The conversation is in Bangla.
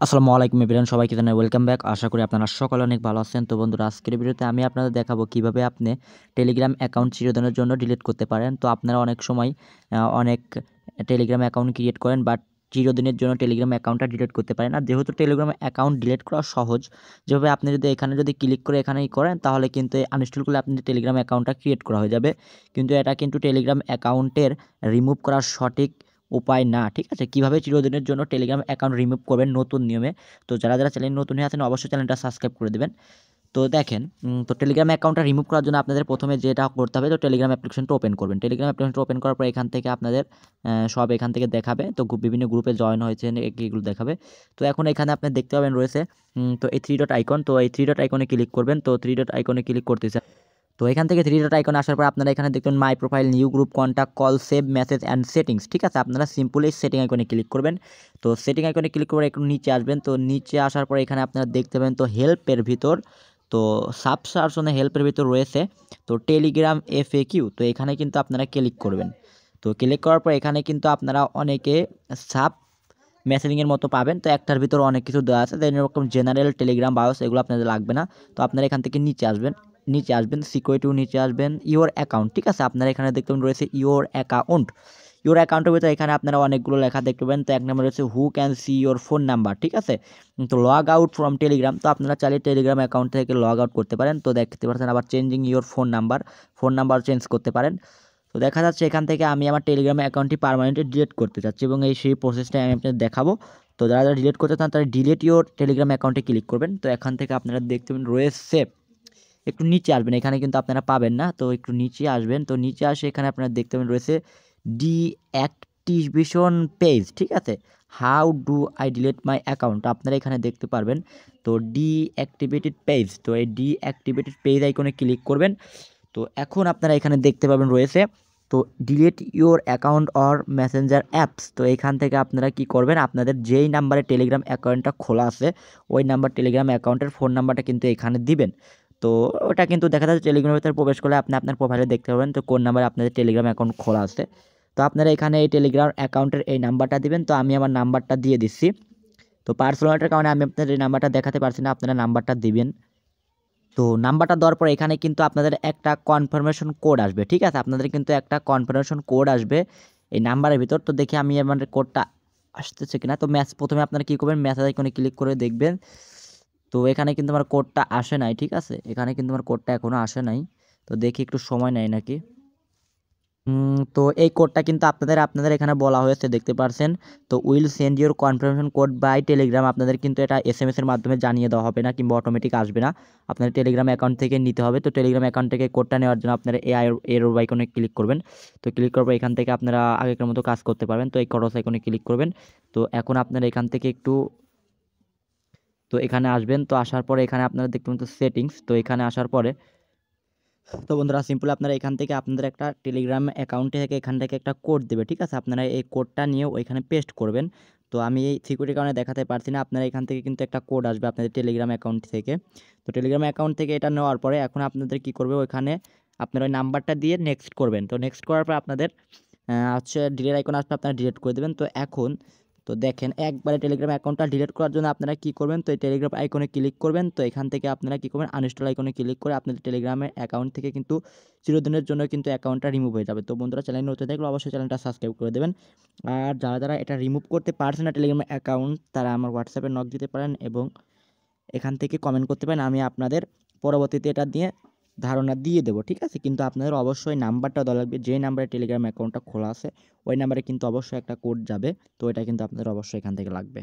আসসালামু আলাইকুম এভরিওয়ান, সবাইকে জানাই ওয়েলকাম ব্যাক। আশা করি আপনারা সকলে অনেক ভালো আছেন। তো বন্ধুরা, আজকের ভিডিওতে আমি আপনাদের দেখাবো কিভাবে আপনি টেলিগ্রাম অ্যাকাউন্ট চিরদিনের জন্য ডিলিট করতে পারেন। তো আপনারা অনেক সময় অনেক টেলিগ্রাম অ্যাকাউন্ট ক্রিয়েট করেন, বাট চিরদিনের জন্য টেলিগ্রাম অ্যাকাউন্টটা ডিলিট করতে পারেন না। যেহেতু টেলিগ্রাম অ্যাকাউন্ট ডিলিট করা সহজ, যেভাবে আপনি যদি এখানে ক্লিক করে এখানেই করেন, তাহলে কিন্তু আনইনস্টল করলে আপনি টেলিগ্রাম অ্যাকাউন্টটা ক্রিয়েট করা হয়ে যাবে। কিন্তু এটা কিন্তু টেলিগ্রাম অ্যাকাউন্টের রিমুভ করার সঠিক উপায় না। ঠিক আছে? কিভাবে চিরদিনের জন্য টেলিগ্রাম অ্যাকাউন্ট রিমুভ করবেন নতুন নিয়মে। তো যারা চ্যানেল নতুন হয়ে আছেন, অবশ্যই চ্যানেলটা সাবস্ক্রাইব করে দেবেন। তো দেখেন, তো টেলিগ্রাম অ্যাকাউন্টটা রিমুভ করার জন্য আপনাদের প্রথমে যেটা করতে হবে, তো টেলিগ্রাম অ্যাপ্লিকেশনটা ওপেন করবেন। টেলিগ্রাম অ্যাপ্লিকেশনটা ওপেন করার পর এখান থেকে আপনাদের সব এখান থেকে দেখাবে। তো বিভিন্ন গ্রুপে জয়েন হয়েছেন এগুলো দেখাবে। তো এখন এখানে আপনি দেখতে পাবেন রয়েছে তো এই 3 ডট আইকন। তো এই 3 ডট আইকনে ক্লিক করবেন। তো 3 ডট আইকনে ক্লিক করতেছে। তো এখান থেকে 3 ডট আইকন আসার পর আপনারা এখানে দেখবেন মাই profile, new group, contact, call, save message and settings. ঠিক আছে? আপনারা সিম্পলি সেটিং আইকনে ক্লিক করবেন। তো সেটিং আইকনে ক্লিক করে একটু নিচে আসবেন। তো নিচে আসার পর এখানে আপনারা দেখতে পাবেন তো হেল্পের ভিতর, তো সাবসার্শনে হেল্পের ভিতর রয়েছে তো টেলিগ্রাম এফএকিউ। তো এখানে কিন্তু আপনারা ক্লিক করবেন। তো ক্লিক করার পর এখানে কিন্তু আপনারা অনেকে সাব মেসেজিংয়ের মতো পাবেন। তো একটার ভিতর অনেক কিছু দেওয়া আছে। দেন এরকম জেনারেল, টেলিগ্রাম, বায়োস এগুলো আপনাদের লাগবে না। তো আপনারা এখান থেকে নিচে আসবেন সিকিউরিটিও নিচে আসবেন, ইওর অ্যাকাউন্ট। ঠিক আছে? আপনারা এখানে দেখতে পাবেন রয়েছে ইওর অ্যাকাউন্ট। ইওর অ্যাকাউন্টের ভিতরে এখানে আপনারা অনেকগুলো লেখা দেখতে পাবেন। তো এক নম্বর রয়েছে who can see your phone number. ঠিক আছে? তো লগ আউট ফ্রম টেলিগ্রাম। তো আপনারা চাইলে টেলিগ্রাম অ্যাকাউন্ট থেকে লগ আউট করতে পারেন। তো দেখতে পাচ্ছেন আবার changing your phone number change করতে পারেন। তো দেখা যাচ্ছে এখান থেকে আমি আমার টেলিগ্রাম অ্যাকাউন্টটি পার্মানেন্টলি ডিলিট করতে চাচ্ছি এবং সেই প্রসেসটা আমি আপনাদের দেখাবো। তো যারা ডিলিট করতে চান তারা ডিলিট ইওর টেলিগ্রাম অ্যাকাউন্টে ক্লিক করবেন। তো এখান থেকে আপনারা দেখতে পাবেন রয়েছে, একটু নিচে আসবেন, এখানে কিন্তু আপনারা পাবেন না। তো একটু নিচে আসবেন। তো নিচে আসে এখানে আপনারা দেখতে পাবেন রয়েছে ডিঅ্যাক্টিভেশন পেজ। ঠিক আছে? How do I delete my account, আপনারা এখানে দেখতে পারবেন তো ডিঅ্যাক্টিভেটেড পেজ। তো এই ডিঅ্যাক্টিভেটেড পেজ আইকনে ক্লিক করবেন। তো এখন আপনারা এখানে দেখতে পাবেন রয়েছে তো delete your account or Messenger apps. তো এখান থেকে আপনারা কি করবেন, আপনাদের যেই নাম্বারে টেলিগ্রাম অ্যাকাউন্টটা খোলা আছে ওই নাম্বার টেলিগ্রাম অ্যাকাউন্টের ফোন নাম্বারটা কিন্তু এখানে দিবেন। তো ওটা কিন্তু দেখা যাচ্ছে টেলিগ্রামের ভিতরে প্রবেশ করলে আপনি আপনার প্রোফাইলে দেখতে পাবেন তো কোন নাম্বারে আপনাদের টেলিগ্রাম অ্যাকাউন্ট খোলা আছে। তো আপনারা এখানে এই টেলিগ্রাম অ্যাকাউন্টের এই নাম্বারটা দিবেন। তো আমি আমার নাম্বারটা দিয়ে দিচ্ছি। তো পার্সোনালিটির কারণে আমি আপনাদের এই নাম্বারটা দেখাতে পারছি না, আপনারা নাম্বারটা দিবেন। তো নাম্বারটা দেওয়ার পর এখানে কিন্তু আপনাদের একটা কনফার্মেশন কোড আসবে। ঠিক আছে? আপনাদের কিন্তু একটা কনফার্মেশন কোড আসবে এই নাম্বারের ভিতর। তো দেখি আমি আমার কোডটা আসতেছে কিনা। তো প্রথমে আপনারা কী করবেন, মেসেজ আইকনে ক্লিক করে দেখবেন। তো এখানে কিন্তু আমার কোডটা আসে নাই। ঠিক আছে? এখানে কিন্তু আমার কোডটা এখনও আসে নাই। তো দেখি একটু সময় নেয় নাকি। তো এই কোডটা কিন্তু আপনাদের এখানে বলা হয়েছে, দেখতে পারছেন। তো will send your confirmation code by Telegram. আপনাদের কিন্তু এটা এসএমএস এর মাধ্যমে জানিয়ে দেওয়া হবে না কিংবা অটোমেটিক আসবে না। আপনাদের টেলিগ্রাম অ্যাকাউন্ট থেকে নিতে হবে। তো টেলিগ্রাম অ্যাকাউন্ট থেকে কোডটা নেওয়ার জন্য আপনারা এর আইকনে ক্লিক করবেন। তো ক্লিক করার পর এখান থেকে আপনারা আগেকার মতো কাজ করতে পারবেন। তো এই ক্রস আইকনে ক্লিক করবেন। তো এখন আপনারা এখান থেকে একটু তো এখানে আসবেন। তো আসার পরে এখানে আপনারা দেখতে পাবেন তো সেটিংস। তো এখানে আসার পরে তো বন্ধুরা, সিম্পল আপনারা এখান থেকে আপনাদের একটা টেলিগ্রাম অ্যাকাউন্টে থেকে এখান থেকে একটা কোড দেবে। ঠিক আছে? আপনারা এই কোডটা নিয়ে ওইখানে পেস্ট করবেন। তো আমি এই সিকিউরিটির কারণে দেখাতে পারছি না। আপনারা এখান থেকে কিন্তু একটা কোড আসবে আপনাদের টেলিগ্রাম অ্যাকাউন্ট থেকে। তো টেলিগ্রাম অ্যাকাউন্ট থেকে এটা নেওয়ার পরে এখন আপনাদের কি করবে, ওইখানে আপনারা ওই নাম্বারটা দিয়ে নেক্সট করবেন। তো নেক্সট করার পর আপনাদের হচ্ছে ডিলিট আইকন আসবে, আপনারা ডিলিট করে দেবেন। তো এখন তো দেখেন একবারে টেলিগ্রাম অ্যাকাউন্টটা ডিলিট করার জন্য আপনারা কি করবেন, তো এই টেলিগ্রাম আইকনে ক্লিক করবেন। তো এখান থেকে আপনারা কি করবেন, আনইনস্টল আইকনে ক্লিক করে আপনাদের টেলিগ্রামের অ্যাকাউন্ট থেকে কিন্তু চিরদিনের জন্য কিন্তু অ্যাকাউন্টটা রিমুভ হয়ে যাবে। তো বন্ধুরা, চ্যানেল নতুন থাকলে অবশ্যই চ্যানেলটা সাবস্ক্রাইব করে দেবেন। আর যারা এটা রিমুভ করতে পারছে না টেলিগ্রাম অ্যাকাউন্ট, তারা আমার হোয়াটসঅ্যাপে নক দিতে পারেন এবং এখান থেকে কমেন্ট করতে পারেন। আমি আপনাদের পরবর্তীতে এটা দিয়ে ধারণা দিয়ে দেবো। ঠিক আছে? কিন্তু আপনাদের অবশ্যই নাম্বারটা দেওয়া লাগবে, যে নাম্বারে টেলিগ্রাম অ্যাকাউন্টটা খোলা আছে ওই নাম্বারে কিন্তু অবশ্যই একটা কোড যাবে। তো এটা কিন্তু আপনাদের অবশ্যই এখান থেকে লাগবে।